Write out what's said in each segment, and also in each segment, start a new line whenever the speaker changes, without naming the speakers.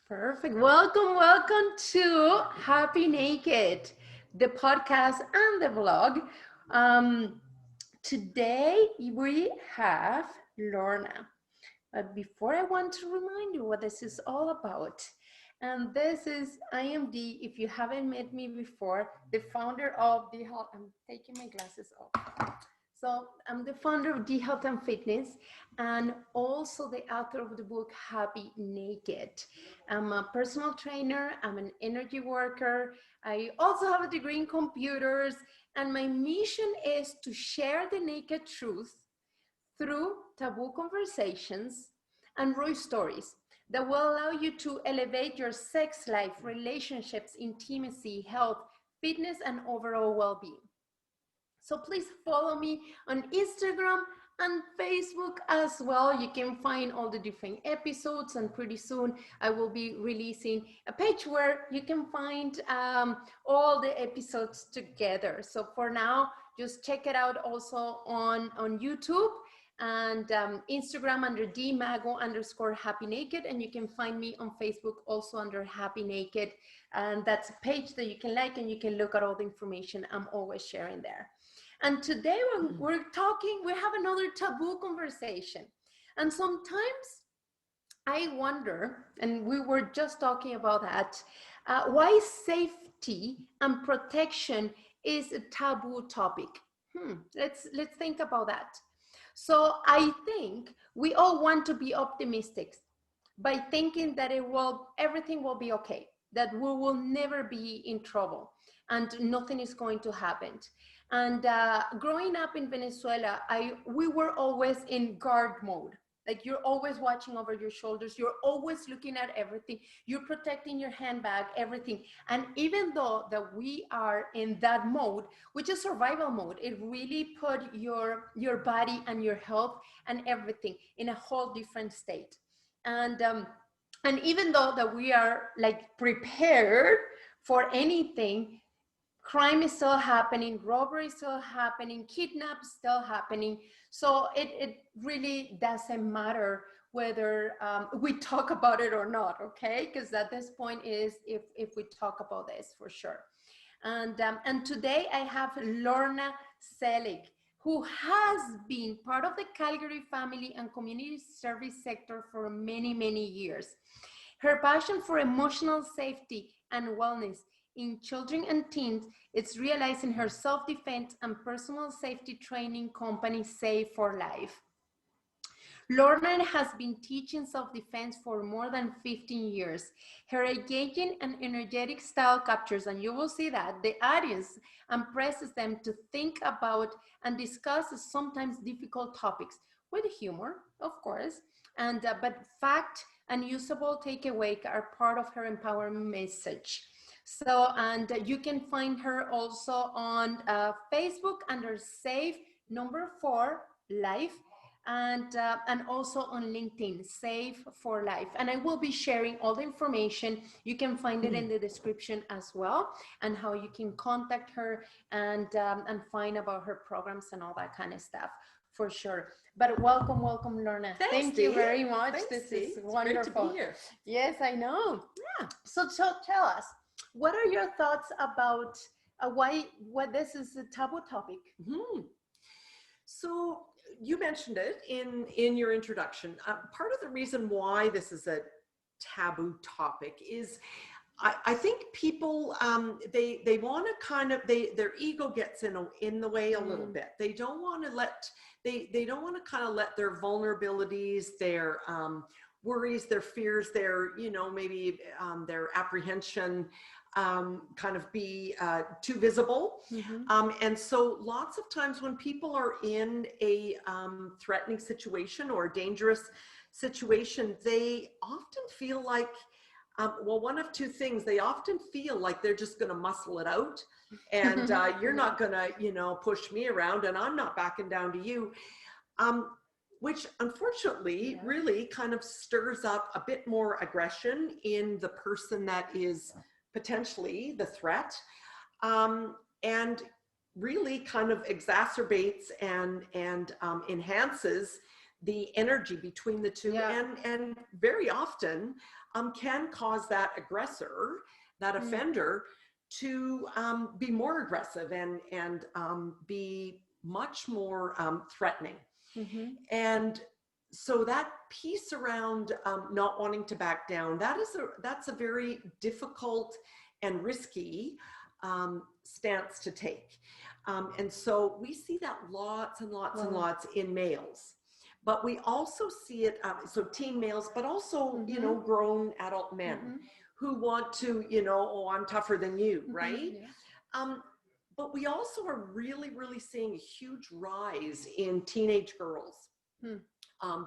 Perfect. Welcome to Happy Naked, the podcast and the vlog. Um, Today we have Lorna. But before I want to remind you what this is all about. And this is I am Dee. If you haven't met me before, the founder of the Health. I'm taking my glasses off. So I'm the founder of Dee Health and Fitness and also the author of the book Happy Naked. I'm a personal trainer, I'm an energy worker. I also have a degree in computers, and my mission is to share the naked truth through taboo conversations and raw stories that will allow you to elevate your sex life, relationships, intimacy, health, fitness, and overall well-being. So please follow me on Instagram and Facebook as well. You can find all the different episodes, and pretty soon I will be releasing a page where you can find all the episodes together. So for now, just check it out also on YouTube and Instagram under Dee Mago _ Happy Naked, and you can find me on Facebook also under Happy Naked, and that's a page that you can like and you can look at all the information I'm always sharing there. And today when we're talking, we have another taboo conversation. And sometimes I wonder, and we were just talking about that, why safety and protection is a taboo topic. Let's think about that. So I think we all want to be optimistic by thinking that everything will be okay, that we will never be in trouble and nothing is going to happen. And growing up in Venezuela, we were always in guard mode. Like you're always watching over your shoulders. You're always looking at everything. You're protecting your handbag, everything. And even though that we are in that mode, which is survival mode, it really put your body and your health and everything in a whole different state. And even though that we are like prepared for anything, crime is still happening, robbery is still happening, kidnap is still happening. So it really doesn't matter whether we talk about it or not, okay? Because at this point is if we talk about this for sure. And today I have Lorna Selig, who has been part of the Calgary family and community service sector for many, many years. Her passion for emotional safety and wellness in children and teens is realized in her self-defense and personal safety training company, Save for Life. Lorna has been teaching self-defense for more than 15 years. Her engaging and energetic style captures, and you will see that, the audience and presses them to think about and discuss sometimes difficult topics with humor, of course, and but fact and usable takeaway are part of her empowerment message. So, and you can find her also on Facebook under Save 4 Life, and also on LinkedIn, Save for Life. And I will be sharing all the information. You can find it in the description as well, and how you can contact her and find about her programs and all that kind of stuff for sure. But welcome, Lorna.
Thanks,
Thank
Dee.
you very much.
Thanks,
this
Dee.
is
It's
wonderful.
great to be here.
Yes, I know.
Yeah.
So tell us, what are your thoughts about what this is a taboo topic?
So you mentioned it in your introduction. Part of the reason why this is a taboo topic is I think people they want to kind of their ego gets in the way a little bit. They don't want to they don't want to kind of let their vulnerabilities, their worries, their fears, their maybe their apprehension kind of be too visible. And so lots of times when people are in a threatening situation or a dangerous situation, they often feel like, well, one of two things. They often feel like they're just going to muscle it out, and you're not going to, push me around, and I'm not backing down to you, which unfortunately really kind of stirs up a bit more aggression in the person that is potentially the threat, and really kind of exacerbates and enhances the energy between the two,
Yeah.
and very often can cause that aggressor, that offender, to be more aggressive and be much more threatening. And so that piece around not wanting to back down, that's a very difficult and risky stance to take. And so we see that lots and lots and lots in males. But we also see it, so teen males, but also, you know, grown adult men who want to, you know, oh, I'm tougher than you, right? But we also are really, really seeing a huge rise in teenage girls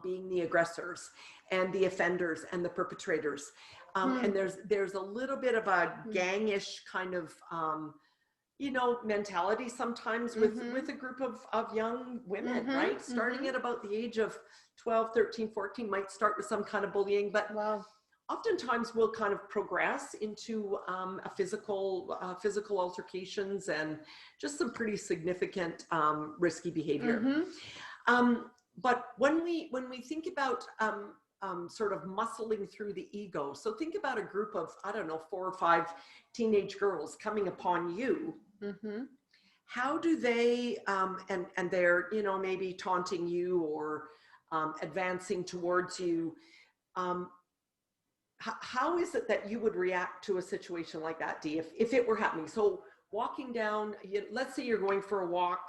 being the aggressors and the offenders and the perpetrators. And there's a little bit of a gangish kind of, you know, mentality sometimes with a group of young women, right? Starting at about the age of 12, 13, 14, might start with some kind of bullying, but oftentimes we'll kind of progress into a physical altercations and just some pretty significant risky behavior. But when we think about sort of muscling through the ego, so think about a group of, I don't know, 4 or 5 teenage girls coming upon you. How do they, and they're, you know, maybe taunting you or advancing towards you. How is it that you would react to a situation like that, Dee, if it were happening? So walking down, let's say you're going for a walk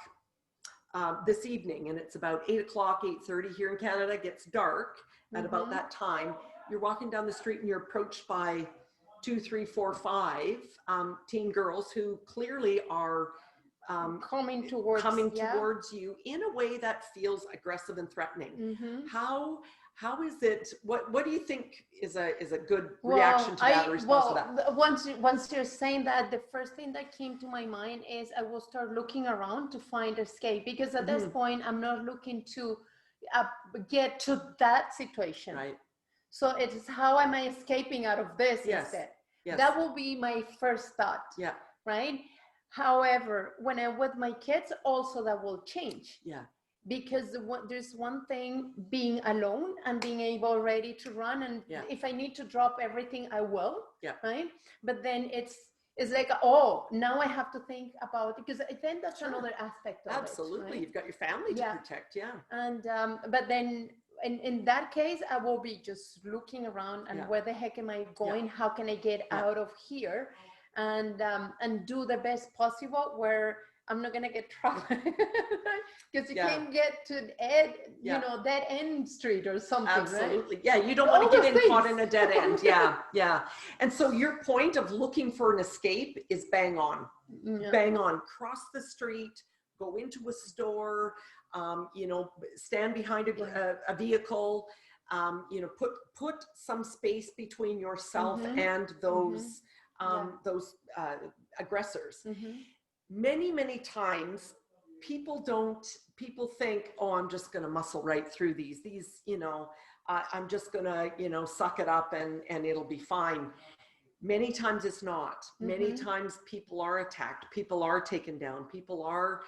this evening, and it's about 8 o'clock, 8:30 here in Canada. It gets dark at about that time. You're walking down the street and you're approached by 2, 3, 4, 5 teen girls who clearly are
coming towards
you in a way that feels aggressive and threatening. How is it? What do you think is a good reaction to that, or response to that?
Once you're saying that, the first thing that came to my mind is I will start looking around to find escape, because at this point I'm not looking to get to that situation.
Right.
So it's how am I escaping out of this instead?
Yes.
That will be my first thought.
Yeah.
Right. However, when I'm with my kids, also that will change.
Yeah.
Because there's one thing being alone and being able ready to run, and if I need to drop everything, I will. Yeah. Right. But then it's like, oh, now I have to think about, because then that's another aspect of
Absolutely.
it. Right?
You've got your family to protect. Yeah.
And but then in that case, I will be just looking around and where the heck am I going? How can I get out of here? And do the best possible where I'm not gonna get trapped, because you can't get to dead end street or something.
Absolutely.
Right?
Yeah, you don't want to get caught in a dead end. Yeah. And so your point of looking for an escape is bang on. Bang on. Cross the street, go into a store, stand behind a vehicle, put some space between yourself and those aggressors. Many times people think, oh, I'm just going to muscle right through these, I'm just going to, suck it up and it'll be fine. Many times it's not. Many times people are attacked, people are taken down, people are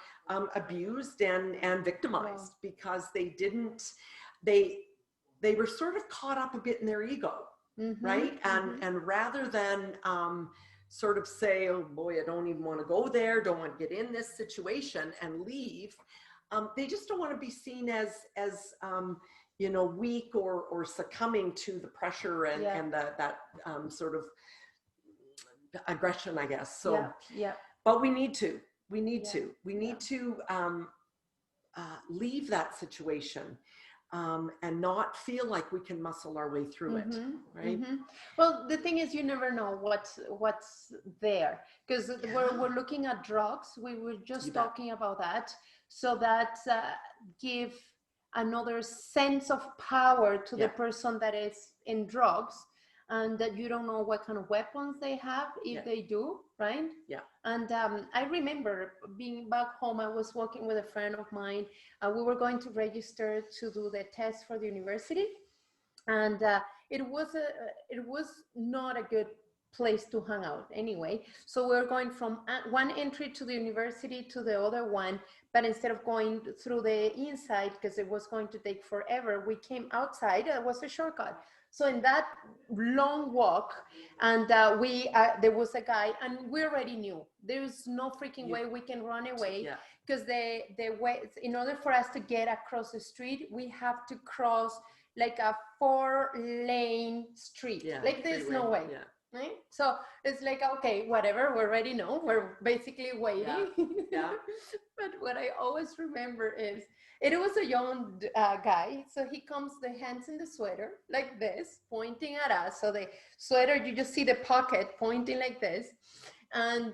abused and victimized because they were sort of caught up a bit in their ego, right? And rather than sort of say, oh boy, I don't even want to go there, don't want to get in this situation and leave. They just don't want to be seen as weak or succumbing to the pressure and that sort of aggression, I guess. So, but we need to leave that situation. And not feel like we can muscle our way through it, right?
Well, the thing is, you never know what's there, because we're looking at drugs. We were just talking about that, so that give another sense of power to the person that is in drugs, and that you don't know what kind of weapons they have if they do, right? Yeah. And I remember being back home, I was working with a friend of mine. We were going to register to do the test for the university. And it was not a good place to hang out anyway. So we're going from one entry to the university to the other one, but instead of going through the inside, because it was going to take forever, we came outside. It was a shortcut. So in that long walk, and there was a guy, and we already knew there's no freaking way we can run away, because the way, in order for us to get across the street, we have to cross like a 4-lane street. Like there's no way. Right? So it's like, okay, whatever, we already know, we're basically waiting. But what I always remember is, it was a young guy, so he comes, the hands in the sweater like this, pointing at us. So the sweater, you just see the pocket pointing like this, and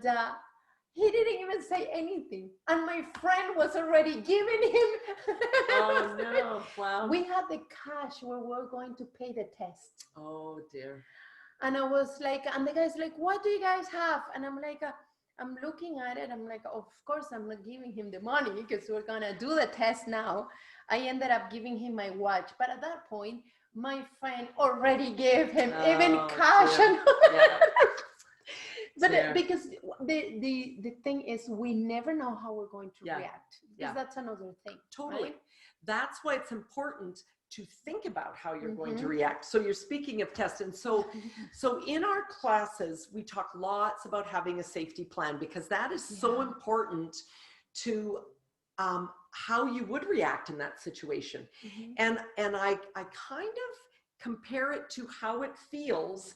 he didn't even say anything, and my friend was already giving him.
Oh no! Wow.
We had the cash where we were going to pay the test.
Oh dear.
And I was like, and the guy's like, what do you guys have? And I'm like, I'm looking at it. I'm like, of course, I'm not giving him the money because we're going to do the test now. I ended up giving him my watch. But at that point, my friend already gave him even cash. But because the thing is, we never know how we're going to react. Because that's another thing.
Totally.
Right?
That's why it's important to think about how you're going to react. So you're speaking of tests. And so in our classes, we talk lots about having a safety plan, because that is so important to how you would react in that situation. And I kind of compare it to how it feels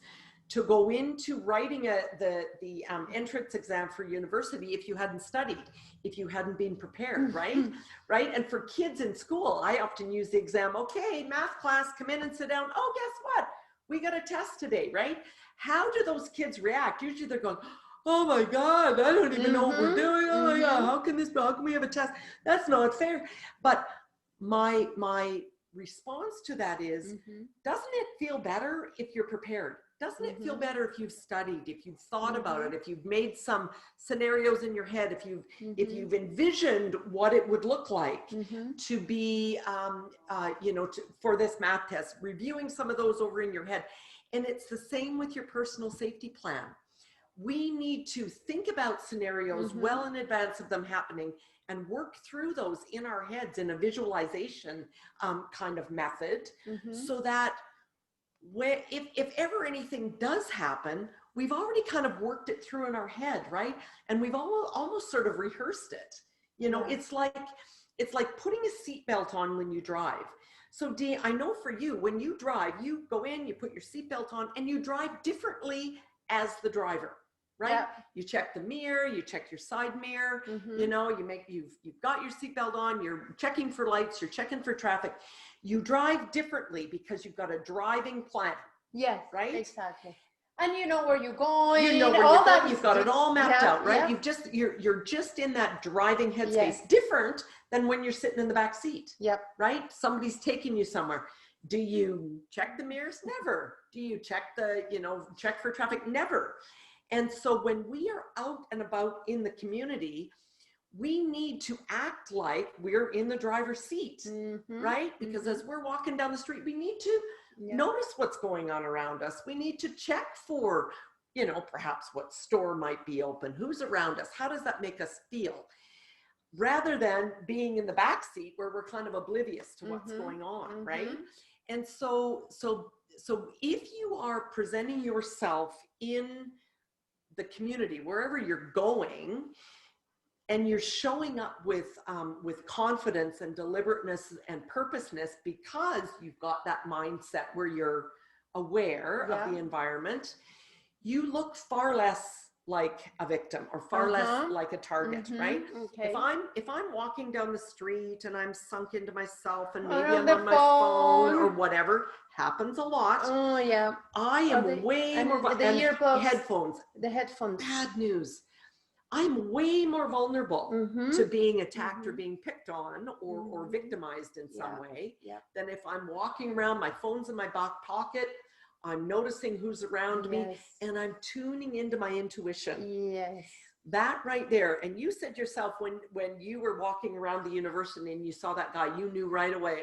to go into writing the entrance exam for university if you hadn't studied, if you hadn't been prepared, right? Right? And for kids in school, I often use the exam, okay, math class, come in and sit down. Oh, guess what? We got a test today, right? How do those kids react? Usually they're going, oh my God, I don't even know what we're doing. Oh my God, how can we have a test? That's not fair. But my response to that is, doesn't it feel better if you're prepared? Doesn't it feel better if you've studied, if you've thought about it, if you've made some scenarios in your head, if you've envisioned what it would look like to be, for this math test, reviewing some of those over in your head. And it's the same with your personal safety plan. We need to think about scenarios well in advance of them happening and work through those in our heads in a visualization kind of method, so that if ever anything does happen, we've already kind of worked it through in our head, right? And we've almost sort of rehearsed it. You know, it's like putting a seatbelt on when you drive. So Dee, I know for you, when you drive, you go in, you put your seatbelt on, and you drive differently as the driver, right? You check the mirror, you check your side mirror, you know, you've got your seatbelt on, you're checking for lights, you're checking for traffic. You drive differently because you've got a driving plan.
Yes,
right?
Exactly. And you know where you're going.
You know where you're going. You've got it all mapped out, right?
Yeah.
You're just in that driving headspace, different than when you're sitting in the back seat.
Yep.
Right? Somebody's taking you somewhere. Do you check the mirrors? Never. Do you check check for traffic? Never. And so when we are out and about in the community, we need to act like we're in the driver's seat, right? Because as we're walking down the street, we need to notice what's going on around us. We need to check for, perhaps what store might be open, who's around us, how does that make us feel? Rather than being in the back seat where we're kind of oblivious to what's going on, right? And so if you are presenting yourself in the community, wherever you're going, and you're showing up with confidence and deliberateness and purposeness because you've got that mindset where you're aware of the environment, you look far less like a victim or far less like a target, right?
Okay.
If I'm walking down the street and I'm sunk into myself and maybe
Or
I'm on my phone or whatever, happens a lot.
Oh yeah.
I am way more
the earbuds,
headphones.
The headphones.
Bad news. I'm way more vulnerable to being attacked or being picked on or victimized in some way than if I'm walking around, my phone's in my back pocket, I'm noticing who's around me, and I'm tuning into my intuition.
Yes.
That right there. And you said yourself when you were walking around the university and you saw that guy, you knew right away,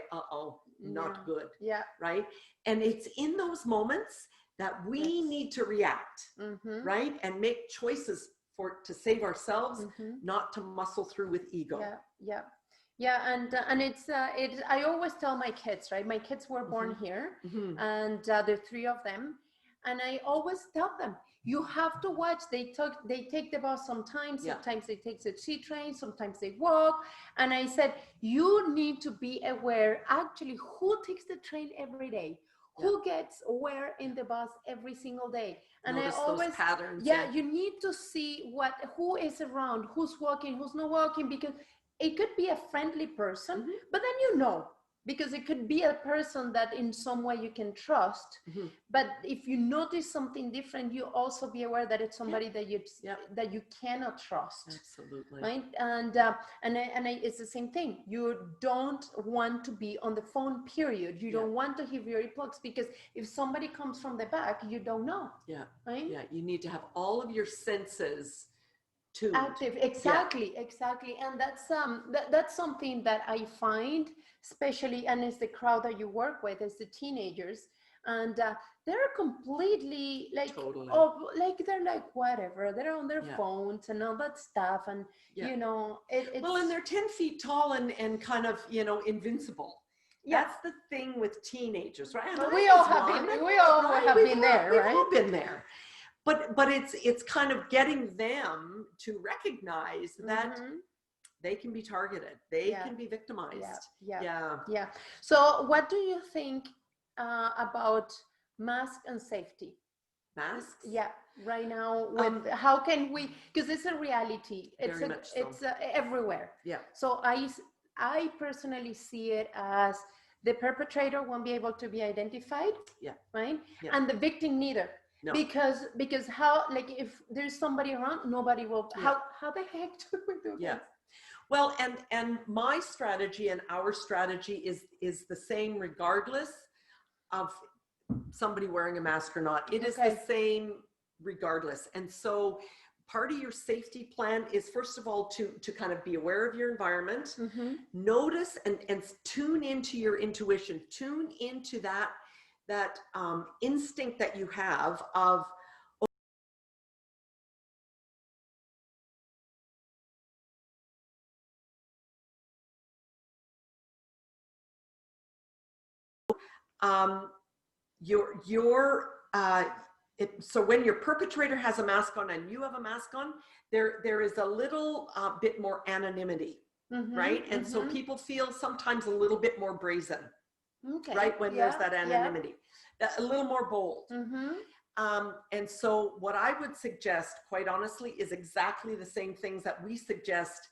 not good.
Yeah.
Right? And it's in those moments that we
Yes.
need to react, right? And make choices to save ourselves, not to muscle through with ego.
Yeah, yeah. Yeah, and it's I always tell my kids, right? My kids were born here, and there are three of them, and I always tell them, you have to watch. They take the bus sometimes.
Yeah.
Sometimes they take the C train. Sometimes they walk. And I said, you need to be aware. Actually, who takes the train every day? Who gets where in the bus every single day? And
Notice
I always,
those patterns.
yeah, you need to see who is around, who's walking, who's not walking, because it could be a friendly person, but then because it could be a person that in some way you can trust. But if you notice something different, you also be aware that it's somebody that you cannot trust.
Absolutely.
Right. And it's the same thing. You don't want to be on the phone, period. You don't want to have your earplugs, because if somebody comes from the back, you don't know.
Yeah.
Right.
Yeah. You need to have all of your senses tuned.
Active. Exactly. And that's something that I find, especially, and it's the crowd that you work with, is the teenagers, and they're completely like, they're like whatever, they're on their phones and all that stuff, and it's
well, and they're 10 feet tall and kind of invincible. That's the thing with teenagers, right? And
we all have been there, right?
We've all been there. But it's kind of getting them to recognize that they can be targeted. They can be victimized.
Yeah. So what do you think about mask and safety?
Masks?
Yeah. Right now, with how can we? Because it's a reality. It's everywhere.
Yeah.
So I personally see it as the perpetrator won't be able to be identified. Yeah. Right. Yeah. And the victim neither. No. Because how, like, if there's somebody around, nobody will. How the heck do we do this?
Well, and my strategy and our strategy is the same regardless of somebody wearing a mask or not. It is the same regardless. And so part of your safety plan is, first of all, to kind of be aware of your environment, notice and tune into your intuition, tune into that instinct that you have of, so when your perpetrator has a mask on and you have a mask on, there is a little bit more anonymity, right? And so people feel sometimes a little bit more brazen, right? When there's that anonymity, a little more bold. And so what I would suggest, quite honestly, is exactly the same things that we suggest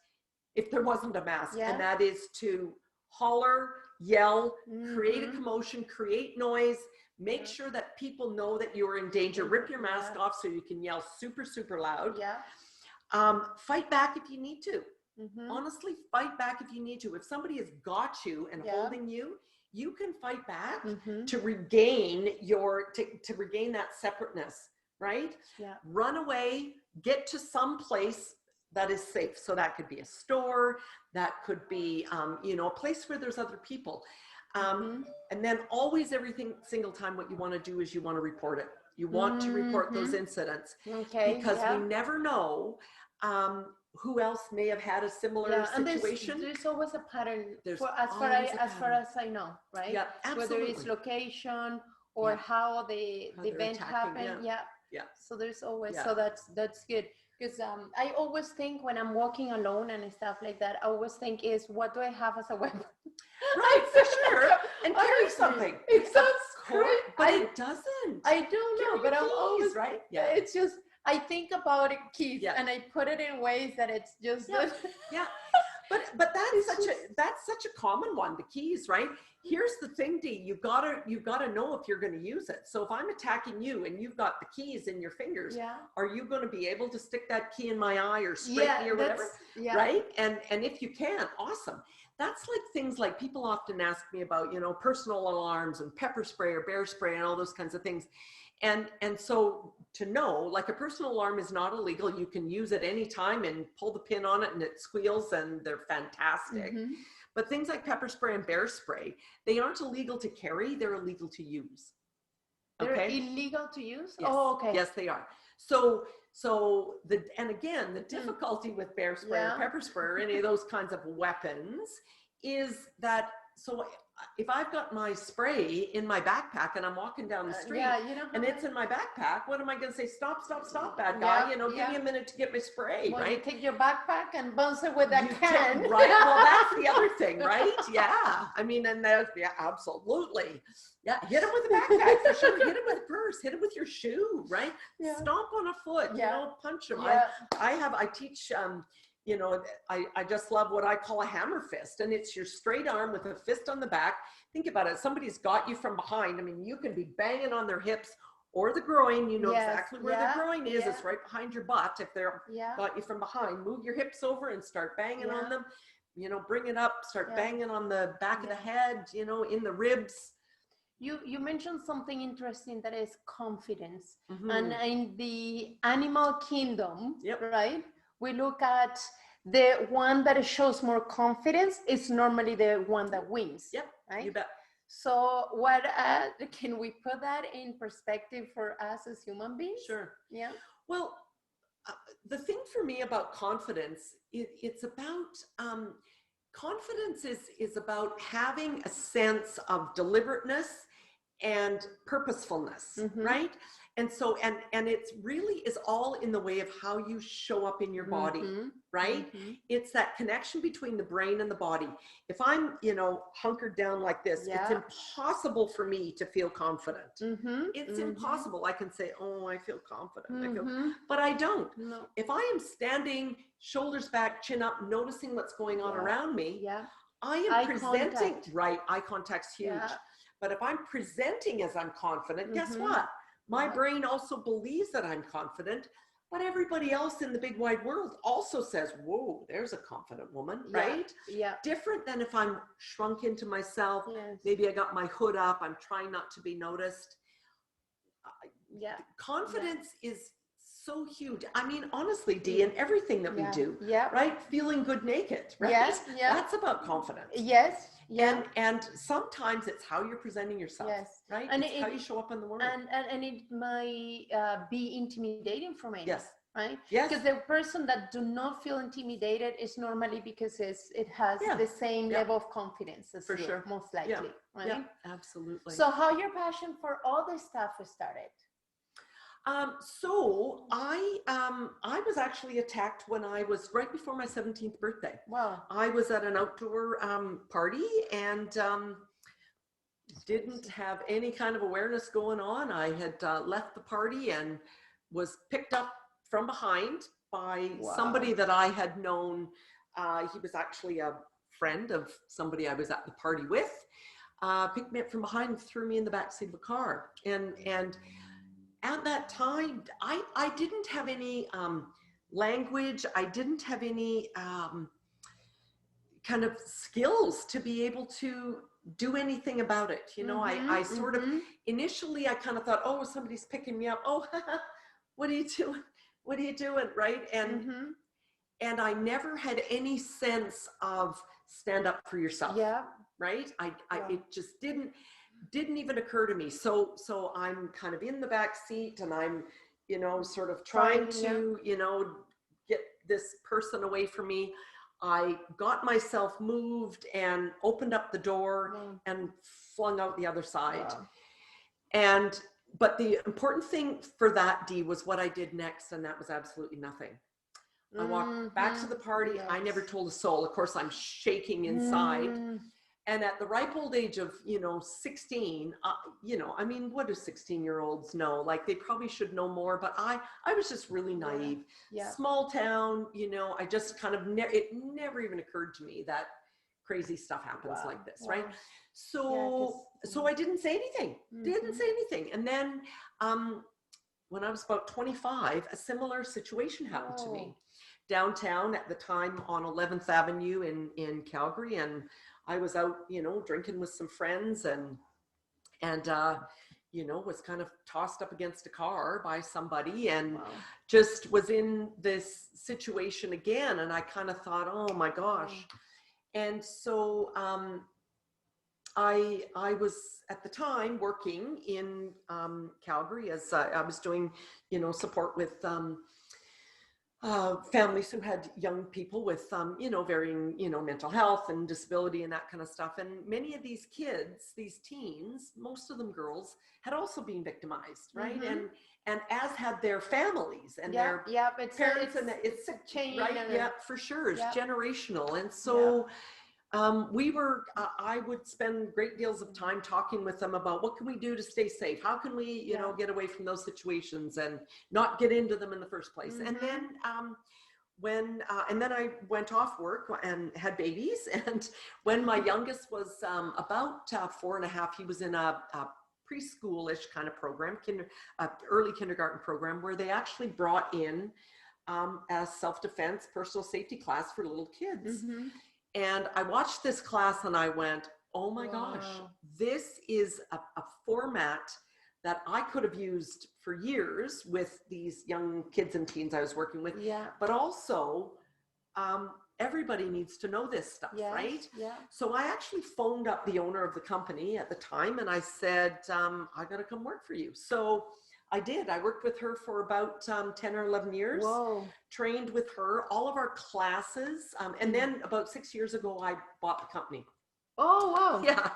if there wasn't a mask, and that is to holler, yell, create a commotion, create noise, make sure that people know that you're in danger. Rip your mask off so you can yell super, super loud. Fight back if you need to. Honestly, fight back if you need to. If somebody has got you and holding you, you can fight back to regain to regain that separateness, right? Run away, get to some place that is safe. So that could be a store, that could be, a place where there's other people. And then always, every single time, what you want to do is you want to report it. You want to report those incidents, because we never know who else may have had a similar situation.
And there's always a pattern, as far as I know, right?
Yeah, absolutely.
Whether it's location or how the event happened. So there's always, so that's good. Because I always think when I'm walking alone and stuff like that, I always think is, what do I have as a weapon?
Right, for sure. And carry something.
It sounds crazy.
But it doesn't.
I don't know, but I'm always,
right?
It's just, I think about it, keys, and I put it in ways that it's just
But that's such a common one, the keys, right? Here's the thing, Dee, you've got to know if you're going to use it. So if I'm attacking you and you've got the keys in your fingers, are you going to be able to stick that key in my eye or scrape me or whatever? Right? And if you can, awesome. That's like things like people often ask me about, personal alarms and pepper spray or bear spray and all those kinds of things. And so to know, like, a personal alarm is not illegal. You can use it anytime and pull the pin on it and it squeals and they're fantastic. But things like pepper spray and bear spray, they aren't illegal to carry, they're illegal to use.
They're
Okay.
illegal to use?
Yes.
Oh, okay.
Yes, they are. And again, the difficulty with bear spray or pepper spray or any of those kinds of weapons is that, so if I've got my spray in my backpack and I'm walking down the street and it's in my backpack, what am I going to say? Stop, stop, stop, bad guy. Give me a minute to get my spray,
well,
right?
You take your backpack and bounce it with that can.
Right. Well, that's the other thing, right? Yeah. I mean, and there's, absolutely. Yeah. Hit him with a backpack for sure. Hit him with a purse. Hit him with your shoe, right?
Yeah.
Stomp on a foot, punch him.
Yeah.
I teach, I just love what I call a hammer fist, and it's your straight arm with a fist on the back. Think about it. Somebody's got you from behind. I mean, you can be banging on their hips or the groin. You know exactly where the groin is. It's right behind your butt. If they're got you from behind, move your hips over and start banging on them. Bring it up, start banging on the back of the head, in the ribs.
You mentioned something interesting, that is confidence. And in the animal kingdom, right, we look at the one that shows more confidence is normally the one that wins. Right?
You bet.
So what can we put that in perspective for us as human beings?
Sure.
Yeah.
Well, the thing for me about confidence, it's about confidence is about having a sense of deliberateness and purposefulness, right? And so, and it's really is all in the way of how you show up in your body, right? It's that connection between the brain and the body. If I'm, hunkered down like this, it's impossible for me to feel confident. It's impossible. I can say, oh, I feel confident. But I don't.
No.
If I am standing, shoulders back, chin up, noticing what's going on around me, I am presenting, right? Eye contact's huge. But if I'm presenting as I'm confident, guess what? My brain also believes that I'm confident, but everybody else in the big wide world also says, whoa, there's a confident woman, right?
Yeah.
Different than if I'm shrunk into myself. Maybe I got my hood up. I'm trying not to be noticed. Confidence is so huge. I mean, honestly, Dee, in everything that we do, right? Feeling good naked, right? That's about confidence. And sometimes it's how you're presenting yourself, right? And it's how you show up in the world.
And it might be intimidating for many, right?
Yes.
Because the person that do not feel intimidated is normally because it has the same level of confidence as you, sure. Most likely, right?
Yeah, absolutely.
So how your passion for all this stuff started?
So I was actually attacked when I was right before my 17th birthday.
Wow.
I was at an outdoor party and didn't have any kind of awareness going on. I had left the party and was picked up from behind by somebody that I had known. He was actually a friend of somebody I was at the party with. Picked me up from behind and threw me in the backseat of a car. And at that time, I didn't have any language. I didn't have any kind of skills to be able to do anything about it. I sort of, initially I kind of thought, oh, somebody's picking me up. Oh, what are you doing? What are you doing? Right. And I never had any sense of stand up for yourself. Yeah. Right. It just didn't even occur to me. So I'm kind of in the back seat and I'm, sort of trying to, get this person away from me. I got myself moved and opened up the door and flung out the other side. But the important thing for that, Dee, was what I did next. And that was absolutely nothing. I walked back to the party. I never told a soul. Of course, I'm shaking inside. And at the ripe old age of, 16, I mean, what do 16-year-olds know? Like, they probably should know more, but I was just really naive. Small town, I just kind of, it never even occurred to me that crazy stuff happens like this, right? So I didn't say anything, And then when I was about 25, a similar situation happened to me downtown at the time on 11th Avenue in Calgary. And I was out, drinking with some friends and was kind of tossed up against a car by somebody and just was in this situation again. And I kind of thought, oh my gosh. And so I was at the time working in Calgary as I was doing, support with families who had young people with, varying, mental health and disability and that kind of stuff. And many of these kids, these teens, most of them girls, had also been victimized, right?
Mm-hmm.
And as had their families and
Yeah,
their
yeah,
parents, and
it's a chain,
right,
and
yeah, for sure, it's
yeah,
generational. And
yeah,
so I would spend great deals of time talking with them about what can we do to stay safe? How can we,
yeah.
get away from those situations and not get into them in the first place? And
Mm-hmm.
then and then I went off work and had babies. And when my youngest was about 4.5, he was in a preschoolish kind of program, early kindergarten program, where they actually brought in a self-defense, personal safety class for little kids.
Mm-hmm.
And I watched this class and I went, oh my gosh,
Wow.
this is a format that I could have used for years with these young kids and teens I was working with.
Yeah.
But also, everybody needs to know this stuff,
Yes.
right?
Yeah.
So I actually phoned up the owner of the company at the time and I said, I got to come work for you. So I did. I worked with her for about 10 or 11 years.
Whoa.
Trained with her, all of our classes. And then about 6 years ago, I bought the company.
Oh, wow.
Yeah.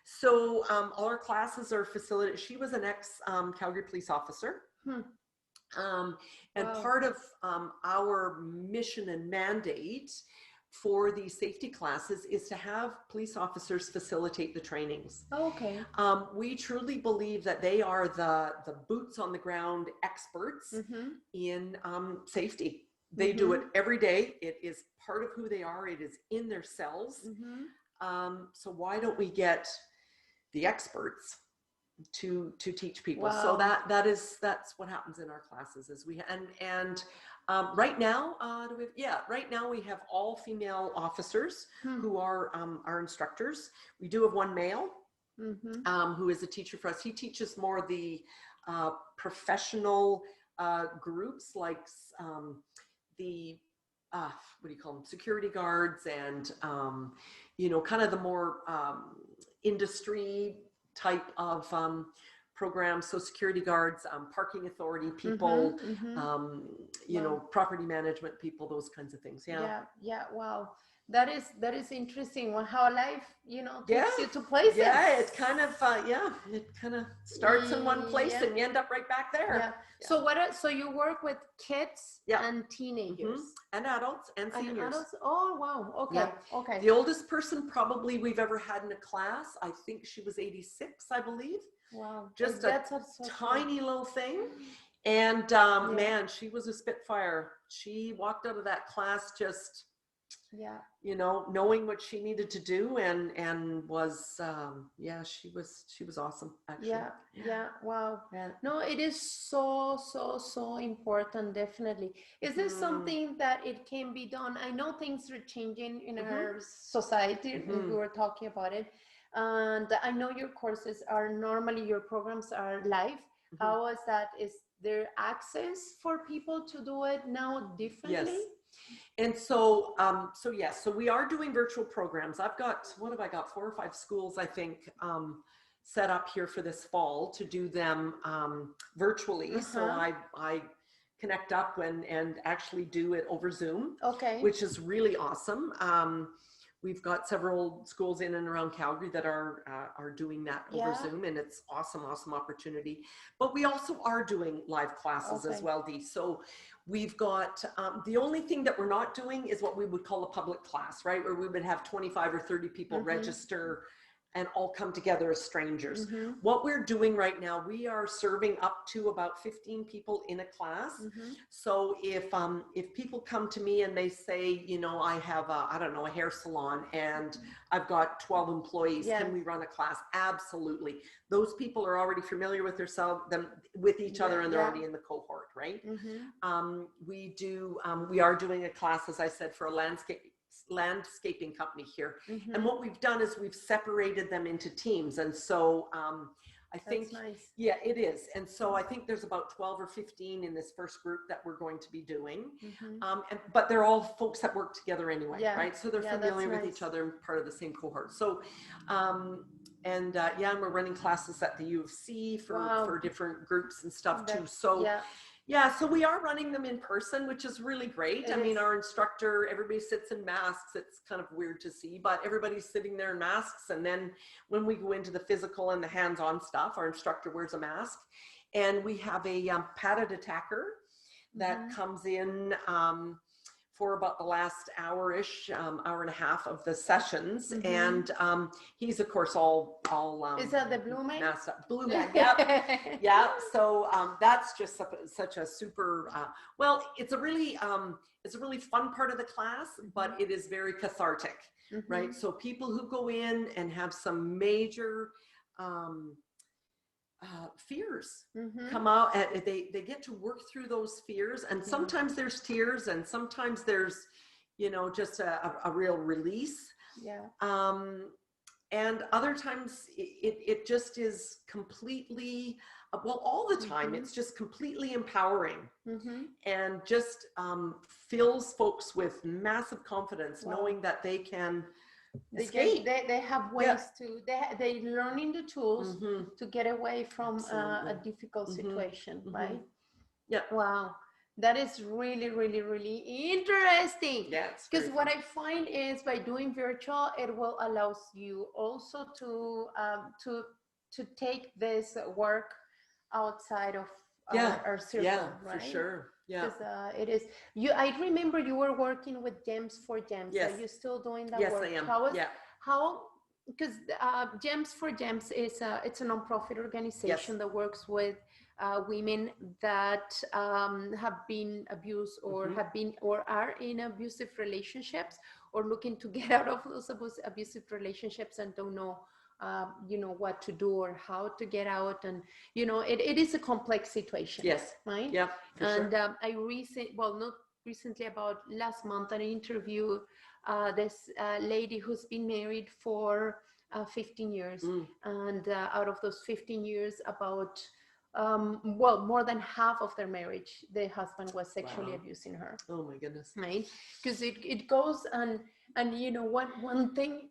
So all our classes are facilitated. She was an ex Calgary police officer.
Hmm.
And
Wow.
part of our mission and mandate for these safety classes is to have police officers facilitate the trainings.
Okay.
We truly believe that they are the boots on the ground experts
Mm-hmm.
in safety. They do it every day. It is part of who they are. It is in their cells.
Mm-hmm.
So why don't we get the experts to teach people?
Wow.
So that's what happens in our classes. Is we and right now right now we have all female officers who are our instructors. We do have one male who is a teacher for us. He teaches more the professional groups, like the what do you call them, security guards, and kind of the more industry type of programs. So security guards, parking authority people, property management people, those kinds of things.
Yeah. Yeah. Wow. That is interesting. Well, how life, takes you to places.
Yeah, it kind of it kind of starts in one place and you end up right back there.
Yeah. So you work with kids and teenagers
and adults and seniors.
And adults? Oh, wow. Okay.
Yeah.
Okay.
The oldest person probably we've ever had in a class, I think she was 86, I believe.
Wow.
Just
That's
a
so
tiny
cool.
little thing. And man, she was a spitfire. She walked out of that class just knowing what she needed to do, and was she was awesome, actually.
Yeah. Wow. No, it is so important, definitely. Is this something that it can be done? I know things are changing in our society. We were talking about it, and I know your courses are normally, your programs are live. How is that? Is there access for people to do it now differently?
Yes. And so we are doing virtual programs. I've got, what have I got? 4 or 5 schools, I think, set up here for this fall to do them virtually. So I connect up and actually do it over Zoom, which is really awesome. We've got several schools in and around Calgary that are doing that over Zoom, and it's awesome opportunity. But we also are doing live classes as well, Dee. So we've got, the only thing that we're not doing is what we would call a public class, right? Where we would have 25 or 30 people register and all come together as strangers. What we're doing right now, we are serving up to about 15 people in a class. So if people come to me and they say, I have a hair salon and I've got 12 employees, can we run a class? Absolutely. Those people are already familiar with with each other, and they're already in the cohort, right? We are doing a class, as I said, for a landscaping company here. And what we've done is we've separated them into teams. And so I
That's
think,
nice.
yeah, it is. And so I think there's about 12 or 15 in this first group that we're going to be doing. But they're all folks that work together anyway,
Yeah.
right? So they're
Yeah, that's
familiar with each
nice.
other and part of the same cohort. So, and we're running classes at the U of C
Wow.
for different groups and stuff too.
That,
So
yeah,
yeah, so we are running them in person, which is really great.
it
I mean,
is.
our instructor, everybody sits in masks. It's kind of weird to see, but everybody's sitting there in masks. And then when we go into the physical and the hands-on stuff, our instructor wears a mask. And we have a padded attacker that comes in for about the last hour-ish, hour and a half of the sessions. And he's, of course, all
Is that the blue man?
masked up. Blue man, yep. Yeah, so that's just such a super, well, it's a really fun part of the class, but it is very cathartic, right? So people who go in and have some major fears come out, and they get to work through those fears, and sometimes there's tears, and sometimes there's, just a real release.
Yeah.
And other times it just is completely, well, all the time, it's just completely empowering and just fills folks with massive confidence, knowing that they can escape.
They have ways to, they learning the tools to get away from a difficult situation, right?
Yeah.
Wow. That is really, really, really interesting.
Yeah,
because what I find is by doing virtual, it will allows you also to take this work outside of our circle, right?
For sure. Yeah.
Because it is you. I remember you were working with Gems for Gems.
Yes.
Are you still doing that
Yes,
work?
I am.
How? Because Gems for Gems is it's a nonprofit organization that works with women that have been abused or have been or are in abusive relationships or looking to get out of those abusive relationships and don't know what to do or how to get out, and it is a complex situation.
Yes.
Right.
Yeah.
And I not recently, about last month, I interviewed this lady who's been married for 15 years, and out of those 15 years, about more than half of their marriage, the husband was sexually abusing her.
Oh my goodness.
Right. Because it goes and one thing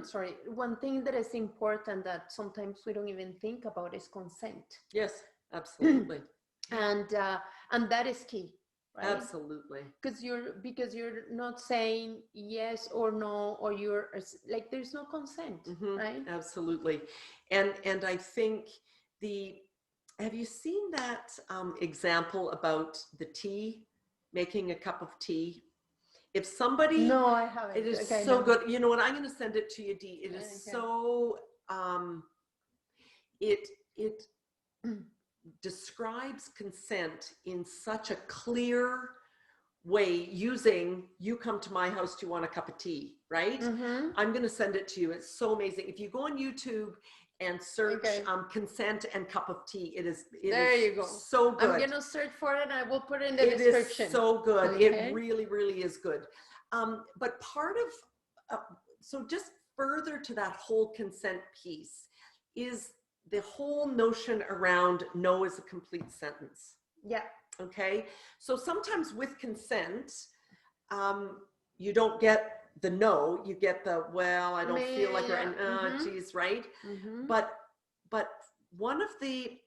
sorry, one thing that is important that sometimes we don't even think about is consent.
Yes, absolutely.
And that is key, right?
Absolutely.
Because you're not saying yes or no, or you're like, there's no consent, right?
Absolutely. And I think have you seen that example about the tea, making a cup of tea? If somebody,
no, I haven't.
It is so good. You know what? I'm going to send it to you, Dee. It is so. It describes consent in such a clear way, using "you come to my house, do you want a cup of tea?" Right? I'm going to send it to you. It's so amazing. If you go on YouTube and search consent and cup of tea, it is
you go.
So good.
I'm gonna search for it and I will put it in the description.
It is so good. It really, really is good. But part of so just further to that whole consent piece is the whole notion around no is a complete sentence.
Yeah.
Okay. So sometimes with consent, you don't get the no, you get the, well, I don't feel like, geez, right? But one of the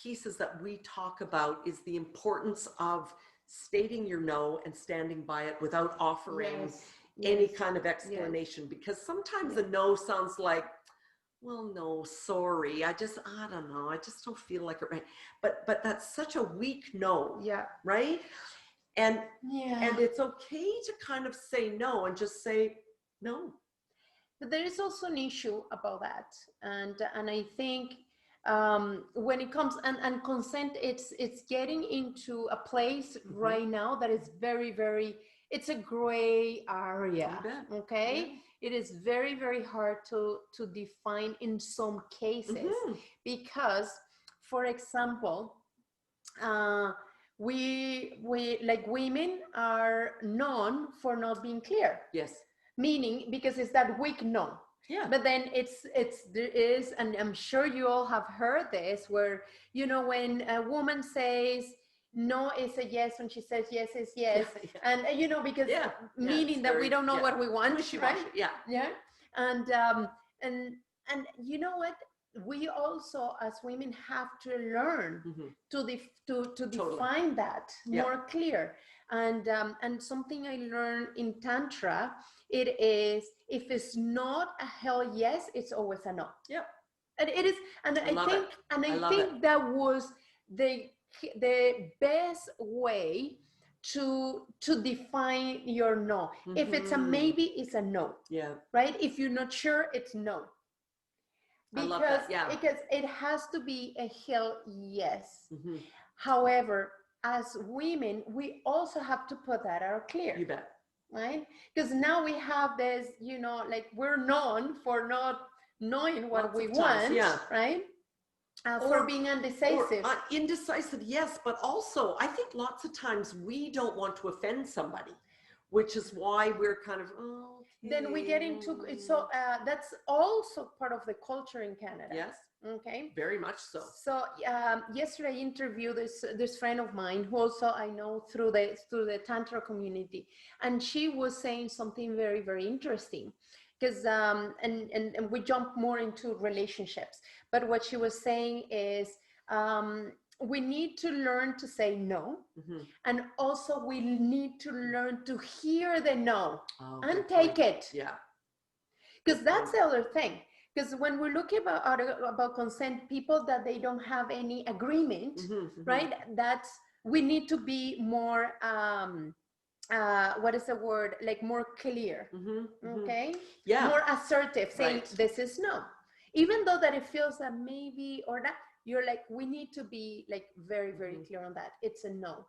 pieces that we talk about is the importance of stating your no and standing by it without offering any kind of explanation, because sometimes a no sounds like, well, no, sorry, I don't know, I just don't feel like it, right? But that's such a weak no, right? And it's okay to kind of say no and just say no.
But there is also an issue about that, and I think when it comes and consent, it's getting into a place right now that is very, very, it's a gray area. Okay. It is very, very hard to define in some cases, because, for example, we like women are known for not being clear.
Yes.
Meaning, because it's that weak no.
Yeah.
But then there is, and I'm sure you all have heard this, where, you know, when a woman says no is a yes, when she says yes is yes.
Yeah, yeah.
And you know, because
Yeah, yeah,
meaning
it's
that we
very,
don't know
yeah,
what we want,
wishy-washy.
right?
Yeah.
Yeah. And and you know what, we also as women have to learn
Mhm.
to
Totally.
define that
Yeah.
more clear. And something I learned in tantra, it is, if it's not a hell yes, it's always a no.
Yep.
And it is, and
I love it. I love
think that was the best way to define your no. If it's a
Mhm.
maybe, it's a no,
Yeah.
right? If you're not sure, it's no.
I love
Because
that. Yeah.
it has to be a hell yes.
Mhm.
However, as women, we also have to put that out clear.
You bet.
Right? Because now we have this, you know, like we're known for not knowing what
Lots
we
of times,
want,
yeah.
right? For being indecisive.
Indecisive, yes, but also I think lots of times we don't want to offend somebody, which is why we're kind of, oh, okay.
Then we get into, so that's also part of the culture in Canada.
Yes.
Okay.
Very much so.
So yesterday I interviewed this friend of mine who also I know through the Tantra community, and she was saying something very, very interesting, because and we jump more into relationships. But what she was saying is, we need to learn to say no, and also we need to learn to hear the no and take it.
Yeah.
Because that's the other thing. Because when we're looking about consent, people that they don't have any agreement, right? That's, we need to be more, what is the word? Like more clear, okay?
Yeah.
More assertive, saying
Right.
this is no. Even though that it feels that maybe or that, you're like, we need to be like very, very clear on that. It's a no,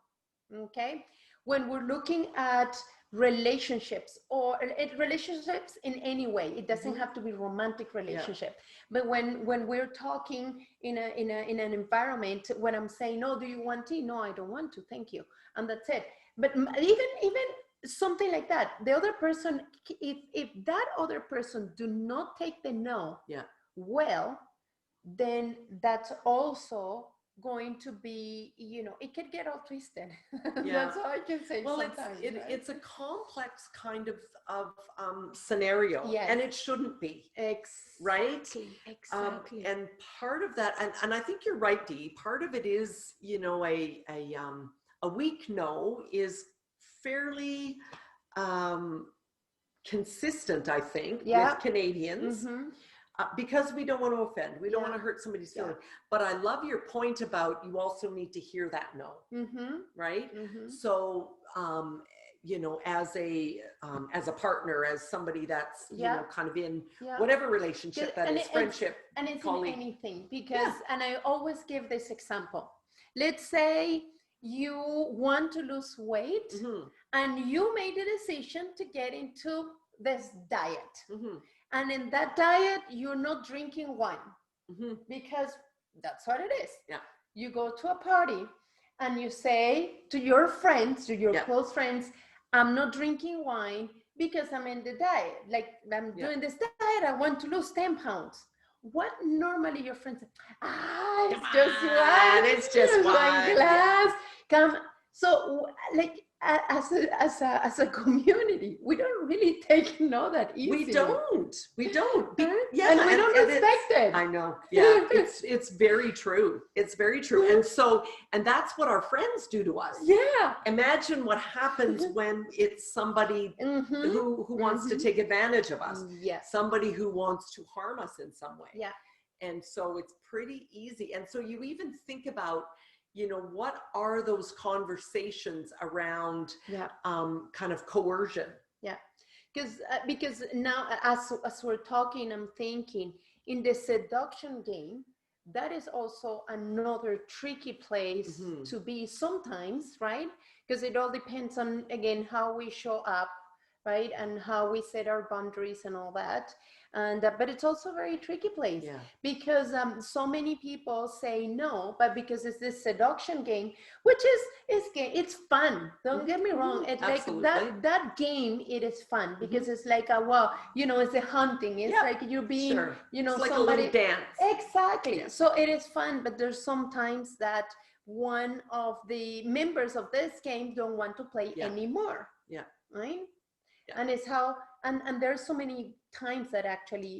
okay? When we're looking at relationships, or relationships in any way, it doesn't have to be romantic relationship. But when we're talking in an environment, when I'm saying, no, do you want tea? No, I don't want to, thank you, and that's it. But even something like that, the other person, if that other person do not take the no, well, then that's also going to be, you know, it could get all twisted. That's all I can say.
Well,
sometimes,
it's a complex kind of scenario, and it shouldn't be. Right?
Exactly.
And part of that, and I think you're right, Dee, part of it is, you know, a weak no is fairly consistent, I think, with Canadians. Because we don't want to offend, we don't want to hurt somebody's feelings. But I love your point about, you also need to hear that no, right? So, you know, as a partner, as somebody that's, you know, kind of in whatever relationship that is, friendship,
and it's
colleague.
in anything, because, and I always give this example. Let's say you want to lose weight, and you made a decision to get into this diet. And in that diet, you're not drinking wine, because that's what it is. You go to a party and you say to your friends, to your close friends, I'm not drinking wine because I'm in the diet. Like, I'm doing this diet, I want to lose 10 pounds. What normally your friends say, it's just wine.
It's just
one glass. Come. So, like, as a community, we don't really take that easy.
We don't.
And we don't respect it.
I know. Yeah, it's very true. It's very true. And so, and that's what our friends do to us. Imagine what happens when it's somebody who wants to take advantage of us. Somebody who wants to harm us in some way. And so it's pretty easy. And so you even think about, you know, what are those conversations around kind of coercion?
Because now, as we're talking, I'm thinking in the seduction game, that is also another tricky place to be sometimes, right? Because it all depends on, again, how we show up right? And how we set our boundaries and all that. And but it's also a very tricky place,
Yeah.
because so many people say no, but because it's this seduction game, which it's fun. Don't get me wrong. It's like
Absolutely.
that game. It is fun because
Mhm.
it's like a, well, it's a hunting. It's
Yep.
like you're being,
Sure. It's like a
somebody.
little dance.
Exactly.
Yeah.
So it is fun, but there's sometimes that one of the members of this game don't want to play
Yeah.
anymore.
Yeah.
Right.
Yeah.
And it's how, and there's so many times that actually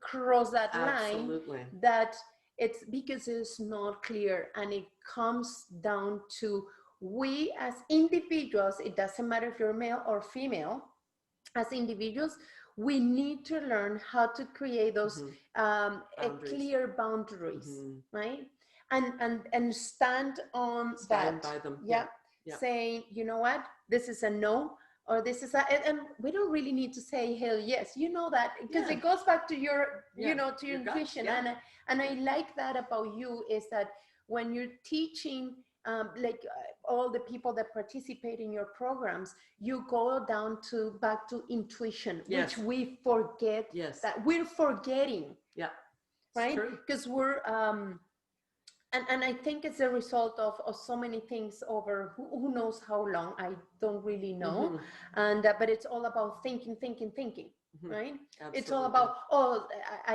cross that
Absolutely.
line, that it's because it's not clear, and it comes down to, we as individuals, it doesn't matter if you're male or female, as individuals, we need to learn how to create those clear boundaries, right? And stand on
Stand
that.
by them.
Yeah.
Yeah.
Saying, you know what, this is a no, or this is a, and we don't really need to say hell yes, that, because
Yeah.
it goes back to your,
Yeah.
to your
Gut.
intuition.
Yeah.
And I like that about you, is that when you're teaching, like all the people that participate in your programs, you go down to back to intuition,
Yes.
which we forget.
Yes.
That we're forgetting.
Yeah.
Right. Because we're and I think it's a result of so many things over who knows how long. I don't really know. And but it's all about thinking, right?
Absolutely.
It's all about,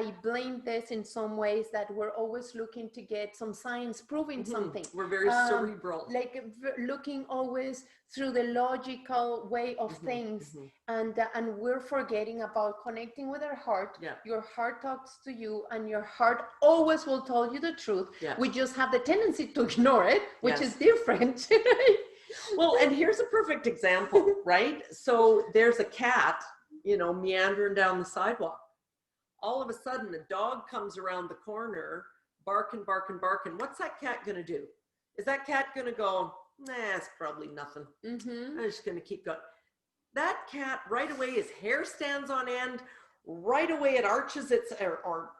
I blame this in some ways, that we're always looking to get some science proving something.
We're very cerebral.
Like looking always through the logical way of things. And we're forgetting about connecting with our heart.
Yeah.
Your heart talks to you, and your heart always will tell you the truth.
Yeah.
We just have the tendency to ignore it, which
Yes.
is different.
Well, and here's a perfect example, right? So there's a cat, meandering down the sidewalk. All of a sudden, a dog comes around the corner, barking, barking, barking. What's that cat going to do? Is that cat going to go, nah, it's probably nothing. I'm just going to keep going. That cat, right away, his hair stands on end. Right away, it arches its, or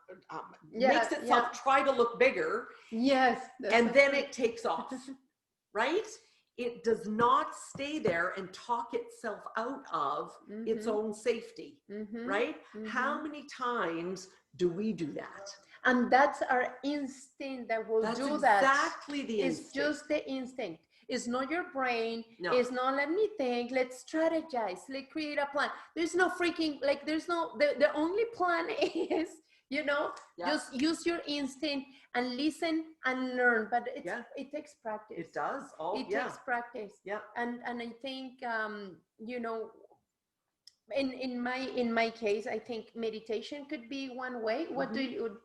makes itself try to look bigger.
Yes.
And then it takes off, right? It does not stay there and talk itself out of its own safety, right? How many times do we do that?
And that's our instinct that will do that.
That's exactly the instinct.
It's just the instinct. It's not your brain.
No.
It's not, let me think, let's strategize, let's create a plan. There's no freaking, like, there's no, the only plan is, just use your instinct and listen and learn. But it takes practice.
It does.
It takes practice.
Yeah.
And I think, in my case, I think meditation could be one way. What do you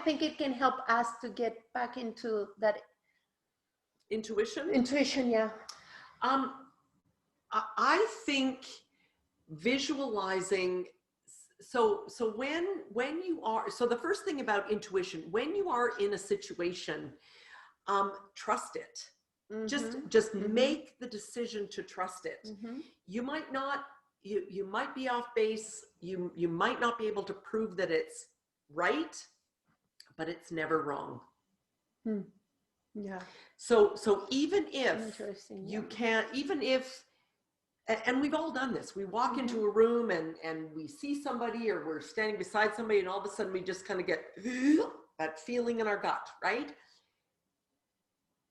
think it can help us to get back into that
intuition?
Yeah.
I think visualizing. So when you are, so the first thing about intuition, when you are in a situation, trust it. Just make the decision to trust it. You might not. You might be off base. You might not be able to prove that it's right, but it's never wrong.
Yeah.
So even if you can't, even if, and we've all done this, we walk into a room and we see somebody, or we're standing beside somebody, and all of a sudden we just kind of get that feeling in our gut, right?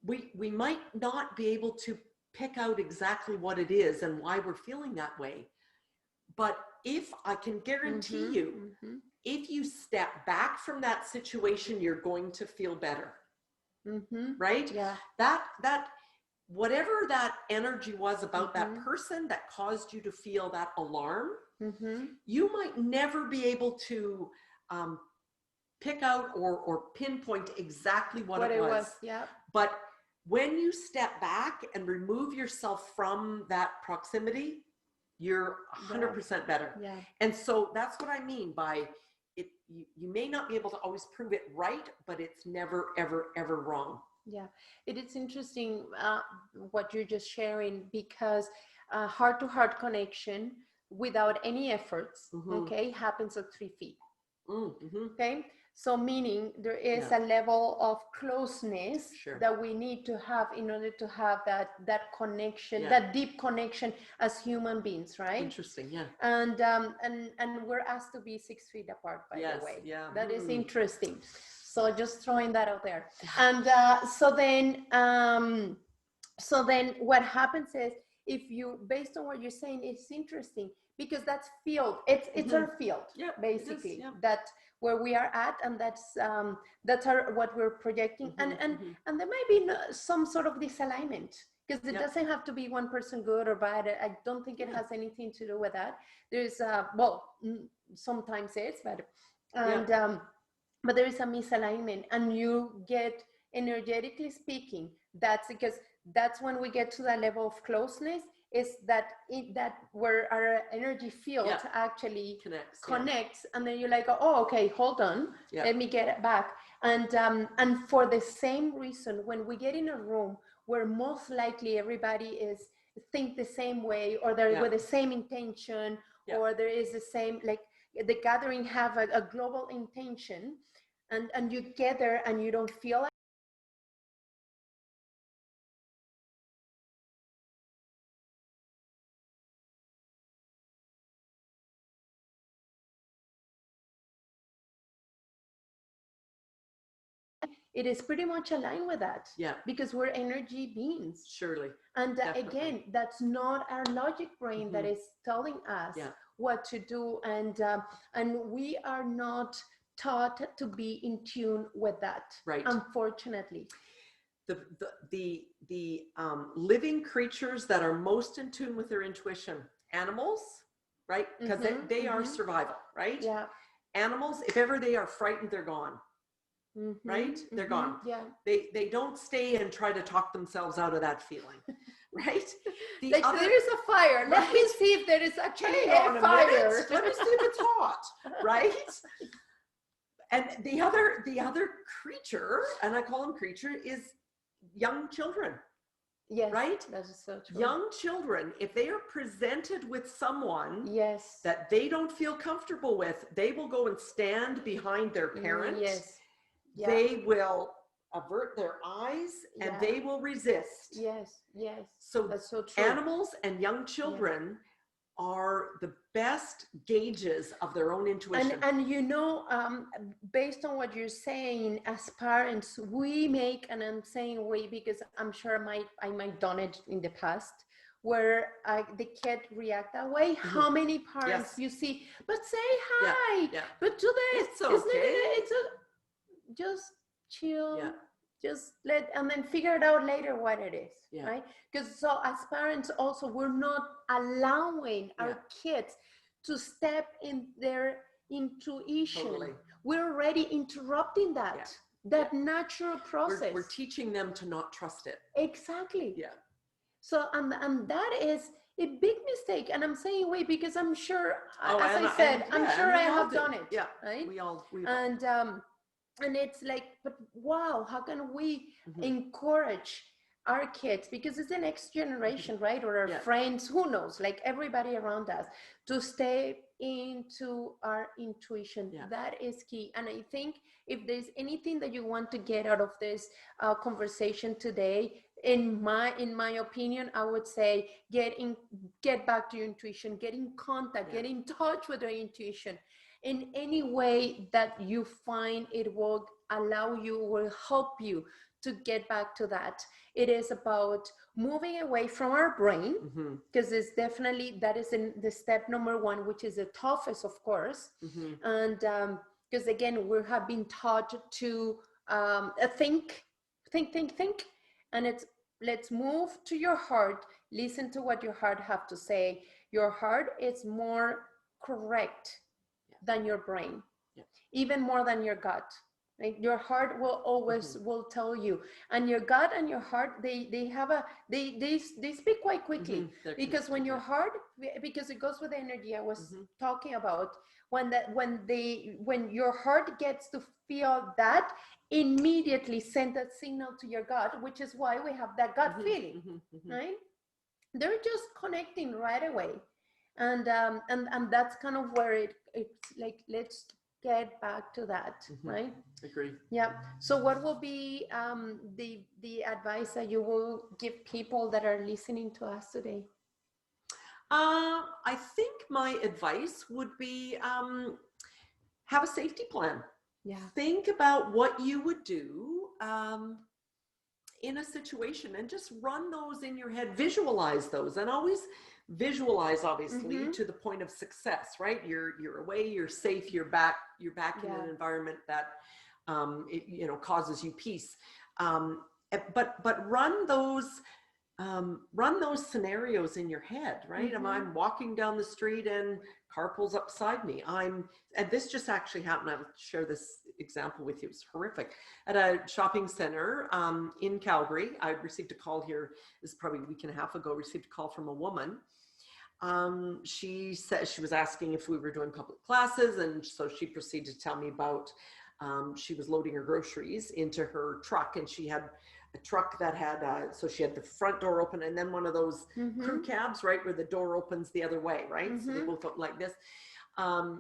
We might not be able to pick out exactly what it is and why we're feeling that way. But if I can guarantee you, if you step back from that situation, you're going to feel better. Right?
Yeah.
That whatever that energy was about that person that caused you to feel that alarm, you might never be able to pick out or pinpoint exactly what it was.
Yeah.
But when you step back and remove yourself from that proximity, you're 100% better.
Yeah.
And so that's what I mean by it. You may not be able to always prove it right, but it's never, ever, ever wrong.
Yeah. It is interesting what you're just sharing, because heart-to-heart connection without any efforts, happens at 3 feet. Okay. So meaning there is a level of closeness that we need to have in order to have that connection, that deep connection as human beings, right?
Interesting, yeah.
And we're asked to be 6 feet apart, by the way.
Yeah.
That is interesting. So just throwing that out there. And so then what happens is, if you, based on what you're saying, it's interesting because that's field. It's our field, basically. That where we are at, and that's what we're projecting. And there might be some sort of disalignment, because it doesn't have to be one person good or bad. I don't think it has anything to do with that. There's sometimes it's, but but there is a misalignment, and you get, energetically speaking, that's because that's when we get to that level of closeness, is that where our energy field actually connects, and then you're like, oh, okay, hold on, let me get it back. And for the same reason, when we get in a room where most likely everybody is think the same way, or they're with the same intention, or there is the same, like the gathering have a global intention, and you gather and you don't feel like it is pretty much aligned with that. Because we're energy beings.
Surely.
And again, that's not our logic brain that is telling us what to do. And we are not taught to be in tune with that.
Right.
Unfortunately.
The living creatures that are most in tune with their intuition, animals, right? Because they are survival, right?
Yeah.
Animals, if ever they are frightened, they're gone. Right? They're gone.
Yeah.
They don't stay and try to talk themselves out of that feeling. Right?
Like there is a fire. Let me see if there is actually a fire.
Let me see if it's hot. Right? And the other creature, and I call them creature, is young children.
Yes.
Right?
That is so true.
Young children, if they are presented with someone that they don't feel comfortable with, they will go and stand behind their parent.
Yes.
They will avert their eyes and they will resist.
Yes.
So
that's so true.
Animals and young children are the best gauges of their own intuition.
And you know, based on what you're saying, as parents, we make, and I'm saying we because I'm sure I might done it in the past, where the kid react that way. How many parents you see, but say hi, but do this.
It's okay.
Just chill. Just let, and then figure it out later what it is, right? Because so as parents also, we're not allowing our kids to step in their intuition.
Totally.
We're already interrupting that natural process.
We're teaching them to not trust it.
Exactly.
Yeah.
So and that is a big mistake, and I'm saying wait because I'm sure, as I said, I'm sure I have done it.
Yeah,
right.
We all.
And it's like, but wow, how can we encourage our kids, because it's the next generation, right? Or our friends, who knows, like everybody around us, to stay into our intuition. That is key. And I think if there's anything that you want to get out of this conversation today, in my opinion, I would say get back to your intuition, get in contact, get in touch with your intuition in any way that you find it will allow you, will help you to get back to that. It is about moving away from our brain, because it's definitely, that is in the step number one, which is the toughest, of course. And because again, we have been taught to think. And it's, let's move to your heart, listen to what your heart have to say. Your heart is more correct than your brain, even more than your gut. Like your heart will always will tell you, and your gut and your heart, they have a they speak quite quickly, because when your heart, because it goes with the energy I was talking about, when your heart gets to feel that, immediately send that signal to your gut, which is why we have that gut feeling, right? They're just connecting right away. And that's kind of where it's like, let's get back to that, right?
Agree.
Yeah. So what will be the advice that you will give people that are listening to us today?
I think my advice would be have a safety plan.
Yeah.
Think about what you would do in a situation and just run those in your head, visualize those, and always visualize, obviously, to the point of success, right? You're away, you're safe, you're back in an environment that causes you peace. But run those scenarios in your head, right? I'm walking down the street and car pulls up beside me. And this just actually happened. I'll share this example with you. It's horrific. At a shopping center in Calgary, I received a call here, this is probably a week and a half ago, received a call from a woman. She said she was asking if we were doing public classes. And so she proceeded to tell me about, she was loading her groceries into her truck, and she had a truck that had, so she had the front door open and then one of those crew cabs, right, where the door opens the other way, right? So they both look like this.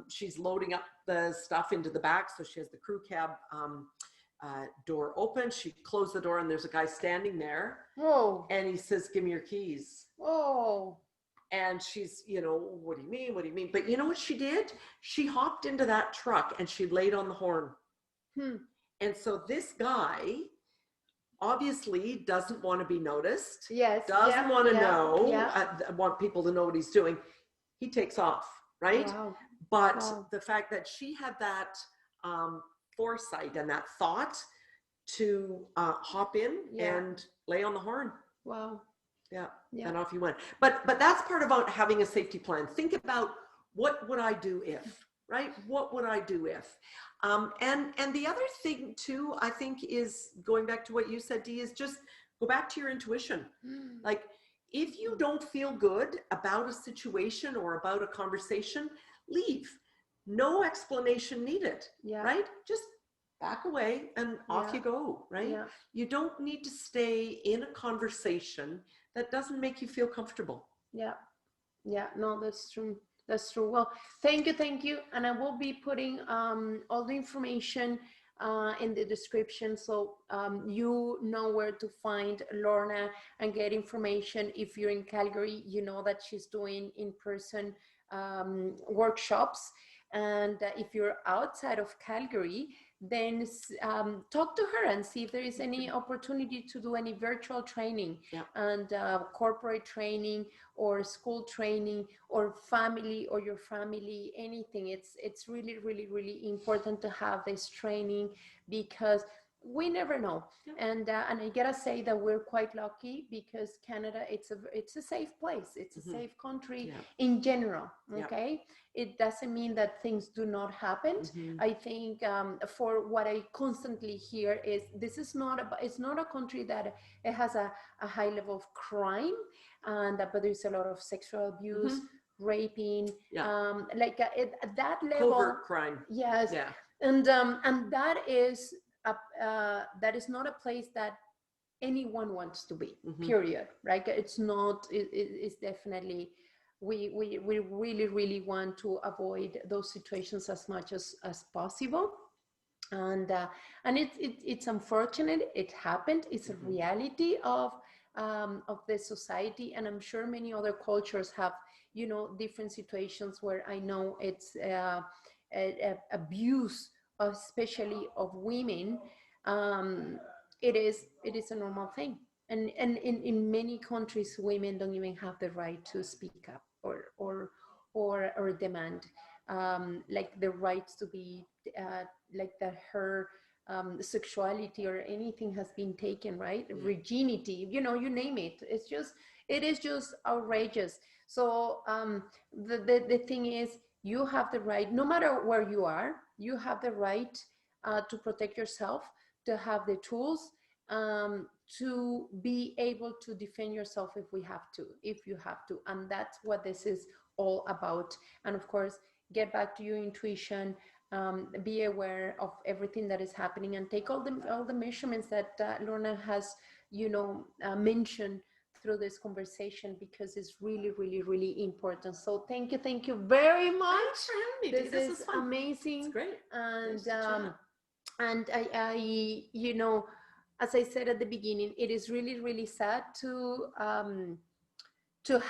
She's loading up the stuff into the back. So she has the crew cab door open. She closed the door and there's a guy standing there.
Whoa.
And he says, "Give me your keys."
Whoa.
And she's, what do you mean? What do you mean? But you know what she did? She hopped into that truck and she laid on the horn. And so this guy obviously doesn't want to be noticed.
Yes.
Doesn't want to know.
Yeah.
Want people to know what he's doing. He takes off, right?
Wow.
But
Wow.
the fact that she had that foresight and that thought to hop in and lay on the horn.
Wow.
Yeah.
Yeah.
And off you went. But that's part about having a safety plan. Think about, what would I do if, right? What would I do if? And the other thing too, I think, is going back to what you said, Dee, is just go back to your intuition. Like, if you don't feel good about a situation or about a conversation, leave. No explanation needed, right? Just back away and off you go, right?
Yeah.
You don't need to stay in a conversation that doesn't make you feel comfortable.
Yeah. Yeah. No, that's true. That's true. Well, thank you. And I will be putting all the information in the description, so you know where to find Lorna and get information. If you're in Calgary, you know that she's doing in-person workshops. And if you're outside of Calgary, then talk to her and see if there is any opportunity to do any virtual training and corporate training or school training or family or your family, anything. It's really, really, really important to have this training, because we never know. And I gotta say that we're quite lucky, because Canada, it's a safe place. It's a safe country in general. Okay, it doesn't mean that things do not happen. I think for what I constantly hear is, this is not it's not a country that it has a high level of crime, and but there's a lot of sexual abuse, raping, like at that level,
covert crime.
Yes. And that is not a place that anyone wants to be, period, right? It's not, it's definitely, we really, really want to avoid those situations as much as possible. And it's unfortunate it happened. It's a reality of the society, and I'm sure many other cultures have, different situations where I know it's abuse, especially of women. It is a normal thing, and in many countries, women don't even have the right to speak up or demand, like the rights to be like that her sexuality or anything has been taken, right? Virginity, you name it. It is just outrageous. So the thing is, you have the right, no matter where you are, you have the right to protect yourself, to have the tools, to be able to defend yourself if you have to. And that's what this is all about. And of course, get back to your intuition, be aware of everything that is happening, and take all the measurements that Lorna has, mentioned through this conversation because it's really, really, really important. So thank you very much.
Thanks for having me, Dee.
This
This
is
is fun.
amazing.
It's great.
And
Nice to chat.
and you know, as I said at the beginning, it is really, really sad to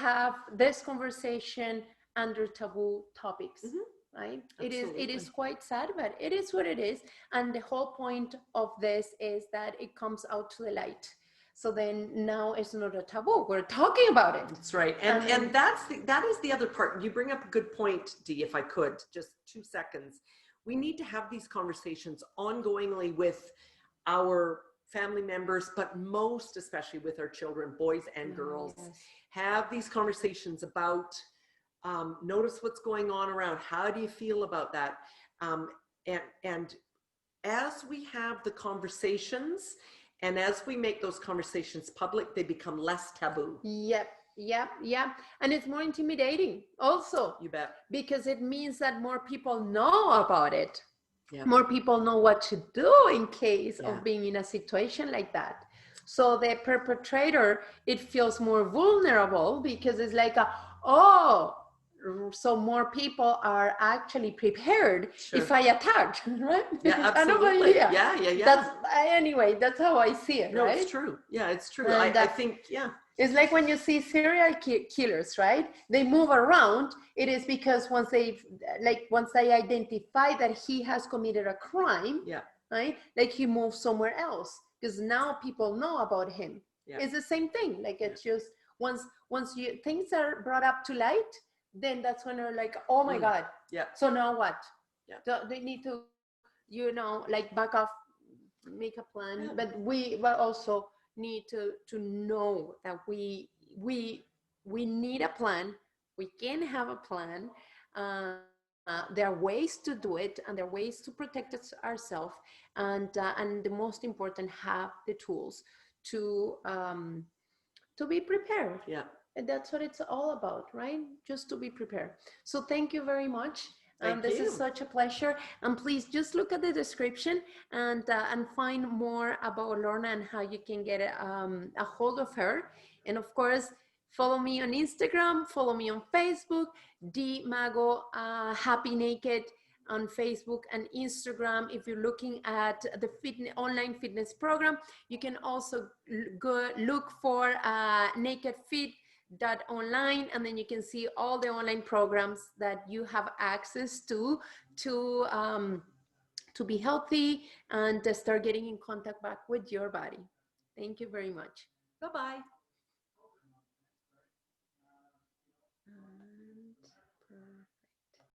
have this conversation under taboo topics, right? It
Absolutely.
is quite sad, but it is what it is. And the whole point of this is that it comes out to the light. So then now it's not a taboo. We're talking about it.
That's right. And that is the other part. You bring up a good point, Dee, if I could, just 2 seconds. We need to have these conversations ongoingly with our family members, but most especially with our children, boys and girls.
Yes.
Have these conversations about notice what's going on around. How do you feel about that? And as we have the conversations and as we make those conversations public, they become less taboo.
Yep. And it's more intimidating also.
You bet.
Because it means that more people know about it.
Yeah.
More people know what to do in case
Yeah.
of being in a situation like that. So the perpetrator, it feels more vulnerable because it's like, so more people are actually prepared if I attack, right?
Yeah, absolutely.
That's, anyway, that's how I see it,
no,
right?
It's true. Yeah, it's true.
And,
I think, yeah.
It's like when you see serial killers, right? They move around. It is because once they identify that he has committed a crime, right? Like he moves somewhere else because now people know about him. Yeah. It's the same thing. Like it's just once you things are brought up to light, then that's when they're like, oh my God.
Yeah.
So now what?
Yeah.
So they need to, like back off, make a plan. Yeah. But also need to know that we need a plan. We can have a plan. There are ways to do it, and there are ways to protect ourselves, and the most important, have the tools to be prepared.
Yeah.
And that's what it's all about, right? Just to be prepared. So thank you very much. This is such a pleasure. And please just look at the description and find more about Lorna and how you can get a hold of her. And of course, follow me on Instagram, follow me on Facebook, Dee Mago, Happy Naked on Facebook and Instagram. If you're looking at the online fitness program, you can also go look for Naked Fit online, and then you can see all the online programs that you have access to be healthy and start getting in contact back with your body. Thank you very much.
Bye-bye.